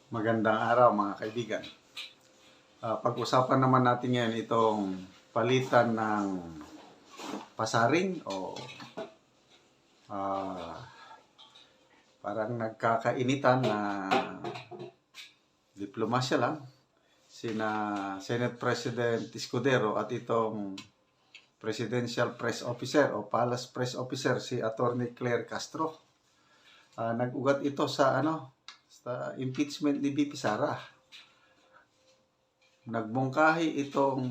Magandang araw mga kaibigan. Pag-usapan naman natin ngayon itong palitan ng pasaring o parang nagkakainitan na diplomasya lang sina Senate President Escudero at itong Presidential Press Officer o Palace Press Officer si Attorney Claire Castro. Nag-ugat ito sa sa impeachment ni VP Sara. Nagbungkahi itong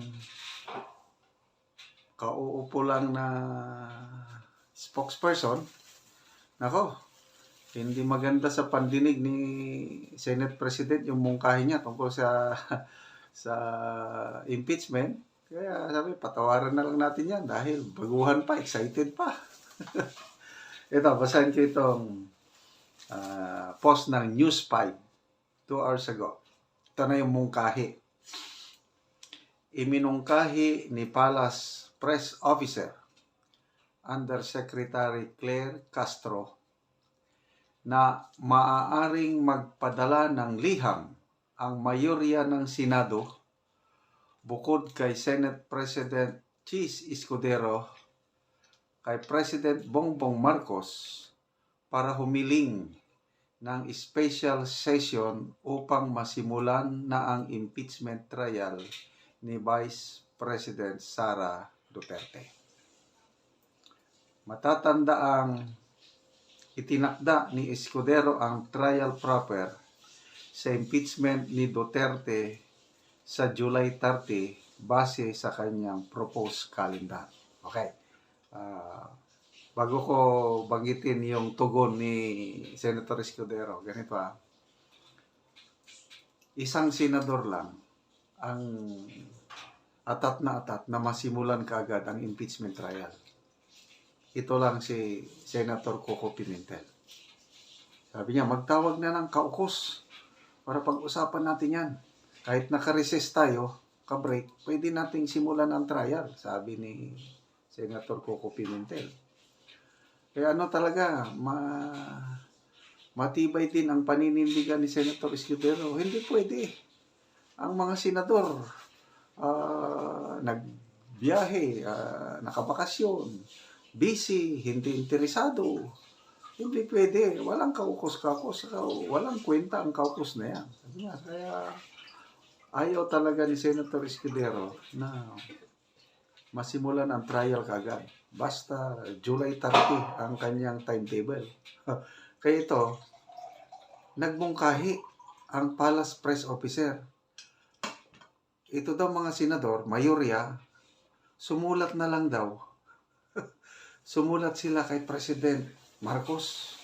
kauupo lang na spokesperson. Nako, hindi maganda sa pandinig ni Senate President yung mungkahi niya tungkol sa sa impeachment. Kaya sabi, patawaran na lang natin yan dahil baguhan pa, excited pa. Ito, basahin ko itong post ng News 5 2 hours ago. Ito na yung mungkahi. Iminungkahi ni Palace Press Officer Undersecretary Claire Castro na maaaring magpadala ng liham ang mayorya ng Senado bukod kay Senate President Chis Escudero kay President Bongbong Marcos para humiling ng special session upang masimulan na ang impeachment trial ni Vice President Sara Duterte. Matatanda ang itinakda ni Escudero ang trial proper sa impeachment ni Duterte sa July 30 base sa kanyang proposed calendar. Okay. Bago ko banggitin yung tugon ni Senator Escudero, ganito isang senador lang ang atat na masimulan kaagad ang impeachment trial. Ito lang si Senator Coco Pimentel. Sabi niya, magtawag na ng kaukos para pag-usapan natin yan. Kahit naka-recess tayo, ka-break, pwede nating simulan ang trial, sabi ni Senator Coco Pimentel. Kaya talaga, matibay din ang paninindigan ni Senator Escudero. Hindi pwede. Ang mga senador, nagbiyahe, nakabakasyon, busy, hindi interesado. Hindi pwede. Walang kaukos-kakos. Walang kwenta ang kaukos na yan. Kaya ayaw talaga ni Senator Escudero na masimulan ang trial kagad. Basta July 30 ang kanyang timetable. Kaya ito, nagmungkahi ang Palace Press Officer. Ito daw mga senador, mayorya, sumulat na lang daw. Sumulat sila kay President Marcos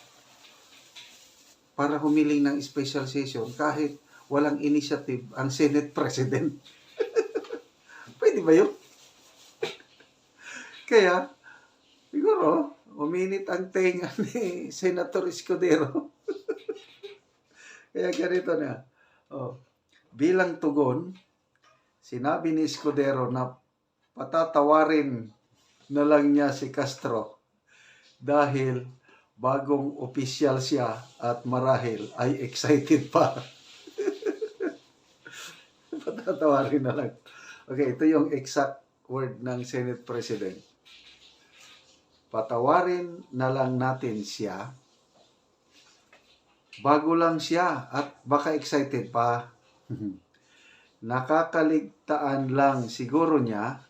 para humiling ng special session kahit walang initiative ang Senate President. Pwede ba yun? Kaya, siguro, uminit ang tenga ni Senator Escudero. Kaya ganito na. Bilang tugon, sinabi ni Escudero na patatawarin na lang niya si Castro dahil bagong opisyal siya at marahil ay excited pa. Patatawarin na lang. Okay, ito yung exact word ng Senate President. Patawarin na lang natin siya. Bago lang siya at baka excited pa. Nakakaligtaan lang siguro niya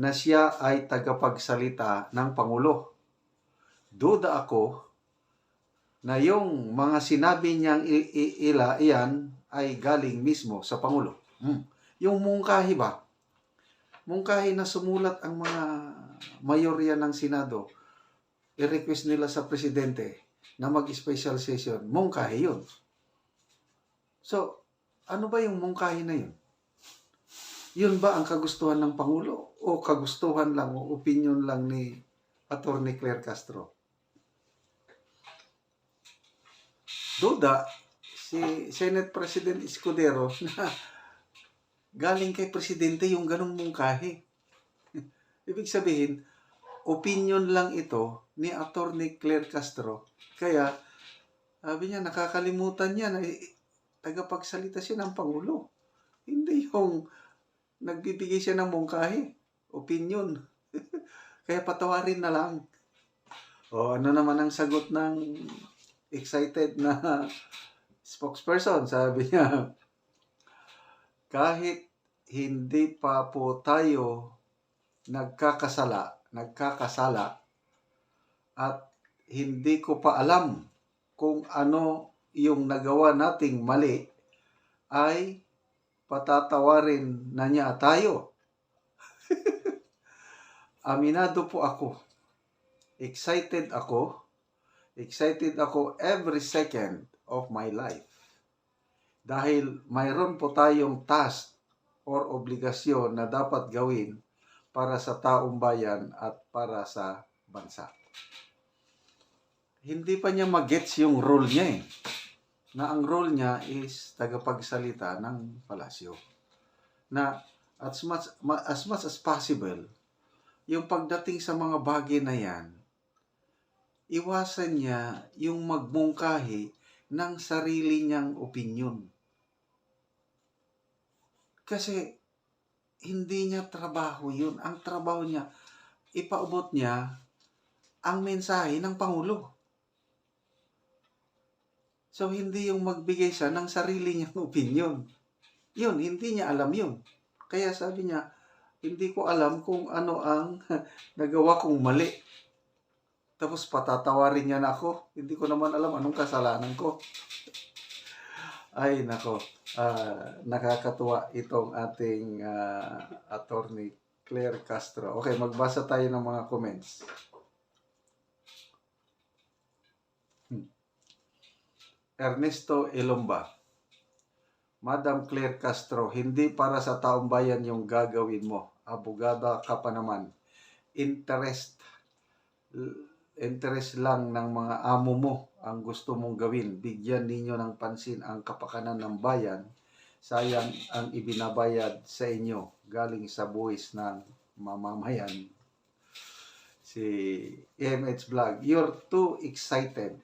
na siya ay tagapagsalita ng Pangulo. Duda ako na yung mga sinabi niyang iyan ay galing mismo sa Pangulo. Yung mungkahi ba? Mungkahi na sumulat ang mga mayorya ng Senado. I-request nila sa Presidente na mag-special session. Mungkahi yun. So, ano ba yung mungkahi na yun? Yun ba ang kagustuhan ng Pangulo? O kagustuhan lang o opinion lang ni Attorney Claire Castro? Duda si Senate President Escudero na galing kay Presidente yung ganong mungkahi. Ibig sabihin, opinion lang ito ni Attorney Claire Castro. Kaya, sabi niya, nakakalimutan niya na tagapagsalita siya ng Pangulo. Hindi yung nagbibigay siya ng mungkahi, opinion. Kaya patawarin na lang. O ano naman ang sagot ng excited na spokesperson? Sabi niya, kahit hindi pa po tayo nagkakasala at hindi ko pa alam kung ano yung nagawa nating mali, ay patatawarin na niya tayo. Aminado po ako. Excited ako every second of my life. Dahil mayroon po tayong task or obligasyon na dapat gawin para sa taong bayan at para sa bansa. Hindi pa niya magets yung role niya na ang role niya is tagapagsalita ng palasyo. Na as much as possible, yung pagdating sa mga bagay na yan, iwasan niya yung magmungkahi ng sarili niyang opinion. Kasi hindi niya trabaho yun. Ang trabaho niya, ipaabot niya ang mensahe ng Pangulo. So, hindi yung magbigay siya ng sarili niyang opinion. Yun, hindi niya alam yun. Kaya sabi niya, hindi ko alam kung ano ang nagawa kong mali. Tapos patatawarin niya na ako. Hindi ko naman alam anong kasalanan ko. Ay, nako. Nakakatuwa itong ating attorney Claire Castro. Okay, magbasa tayo ng mga comments. Ernesto Elomba. Madam Claire Castro, hindi para sa taong bayan yung gagawin mo. Abogada ka pa naman. Interest lang ng mga amo mo ang gusto mong gawin. Bigyan ninyo ng pansin ang kapakanan ng bayan. Sayang ang ibinabayad sa inyo galing sa buwis ng mamamayan. Si MH Vlog, you're too excited.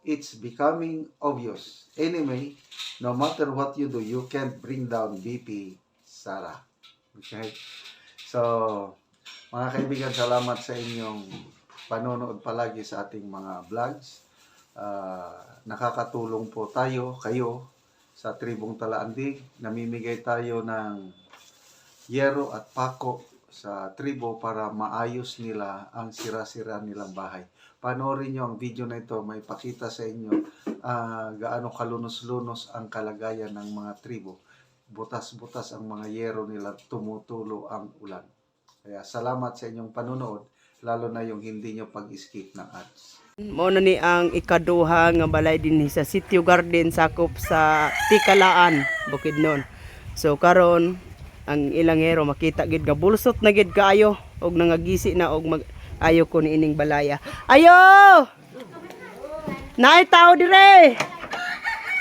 It's becoming obvious. Anyway, no matter what you do, you can't bring down BP Sara. Okay? So, mga kaibigan, salamat sa inyong panonood palagi sa ating mga vlogs. Nakakatulong po kayo sa Tribong Talaandig. Namimigay tayo ng yero at pako sa tribo para maayos nila ang sira-sira nilang bahay. Panoorin nyo ang video na ito, may pakita sa inyo gaano kalunos-lunos ang kalagayan ng mga tribo. Butas-butas ang mga yero nila, tumutulo ang ulan. Kaya salamat sa inyong panonood, lalo na yung hindi nyo pag-skip ng ads. Mao na ni ang ikaduha nga balay din sa Sitio Garden sakop sa Tikalaan, Bukidnon. So karon ang ilang hero makita gid nga bulsot na gid kaayo og nangagisi na og ayo ko ni ining balaya. Ayo! Nay tao dire.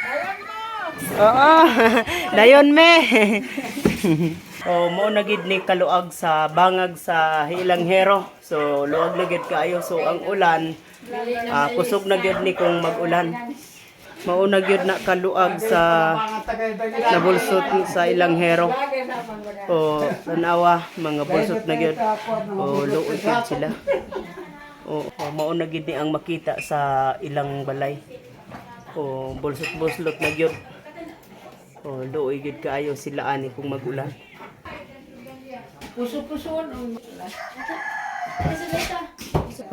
Dayon mo. Oo. Dayon me. Oh, mo na gid ni kaluag sa bangag sa ilang hero. So luag na gid kaayo. So ang ulan kusog na gyud ni kung mag-ulan. Mauna gyud na kaluag sa nabulsot sa ilang hero. O tanawa mga bulsot na gyud. O luoy gyud sila. O mauna gyud ni ang makita sa ilang balay. O bulsot-bulsot na gyud. O luoy gyud kaayo sila ani kung mag-ulan. Puso-puson.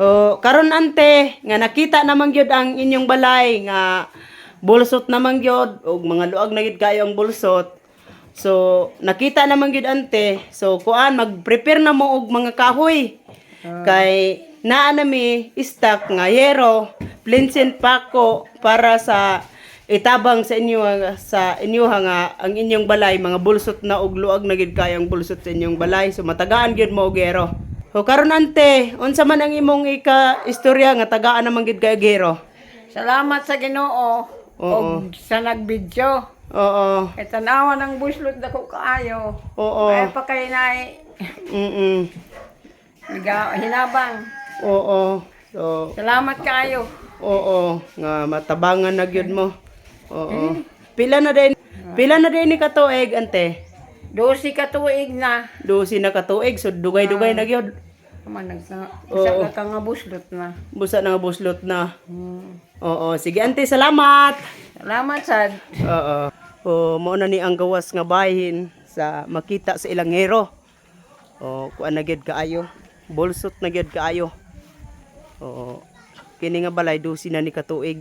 O karon ante nga nakita naman gyud ang inyong balay nga bulsot naman gyud og mga luag na gyud kayo ang bulsot. So nakita naman gyud ante. So kuan mag-prepare na mo og mga kahoy. Kay naa nami stock nga yero, plinsin pako para sa itabang sa inyo nga ang inyong balay mga bulsot na og luag na gyud kayo ang bulsot sa inyong balay. So matagaan gyud mo og yero. O karon ante, unsa man ang imong istorya nga tagaan naman gid kay gero? Salamat sa Ginoo. Oo. Og sa nagbidyo. Oo. Kay tanawa ng buslot dako kaayo. Oo. Ay pa kay nay. Hinabang. Oo. So, Salamat kaayo. oo, nga matabangan na gyud mo. Oo. Pila na din ni katuig, ante? 12 ka tuig na. 12 na katuig, so dugay-dugay na gyud. Man Oo. isa ka nga buslot na. Busa na nga buslot na. Oo, sige ante, salamat. Salamat sad. Oo. O mao na ni ang gawas nga bahin sa makita sa ilang hero. O kuan na gyud kaayo. Bolsot na gyud kaayo. Oo. Kini nga balay 12 na ni katuig.